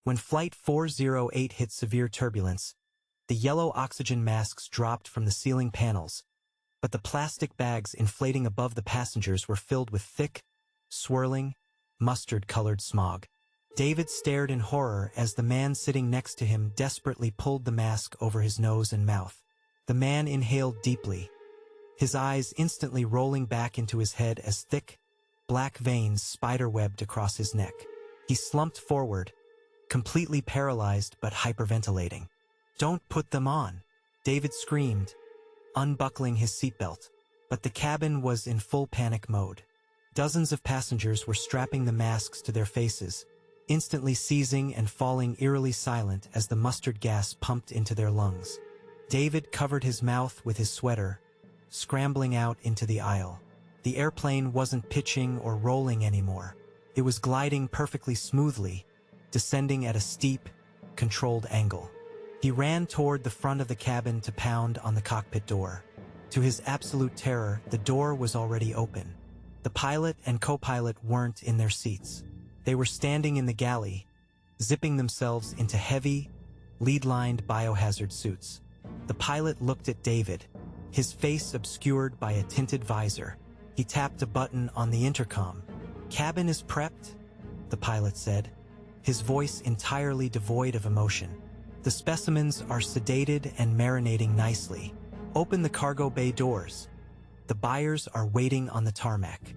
When Flight 408 hit severe turbulence, the yellow oxygen masks dropped from the ceiling panels, but the plastic bags inflating above the passengers were filled with thick, swirling, mustard-colored smog. David stared in horror as the man sitting next to him desperately pulled the mask over his nose and mouth. The man inhaled deeply, his eyes instantly rolling back into his head as thick, black veins spiderwebbed across his neck. He slumped forward, completely paralyzed but hyperventilating. "Don't put them on," David screamed, unbuckling his seatbelt. But the cabin was in full panic mode. Dozens of passengers were strapping the masks to their faces, instantly seizing and falling eerily silent as the mustard gas pumped into their lungs. David covered his mouth with his sweater, scrambling out into the aisle. The airplane wasn't pitching or rolling anymore. It was gliding perfectly smoothly, descending at a steep, controlled angle. He ran toward the front of the cabin to pound on the cockpit door. To his absolute terror, the door was already open. The pilot and co-pilot weren't in their seats. They were standing in the galley, zipping themselves into heavy, lead-lined biohazard suits. The pilot looked at David, his face obscured by a tinted visor. He tapped a button on the intercom. "Cabin is prepped," the pilot said, his voice entirely devoid of emotion. "The specimens are sedated and marinating nicely. Open the cargo bay doors. The buyers are waiting on the tarmac."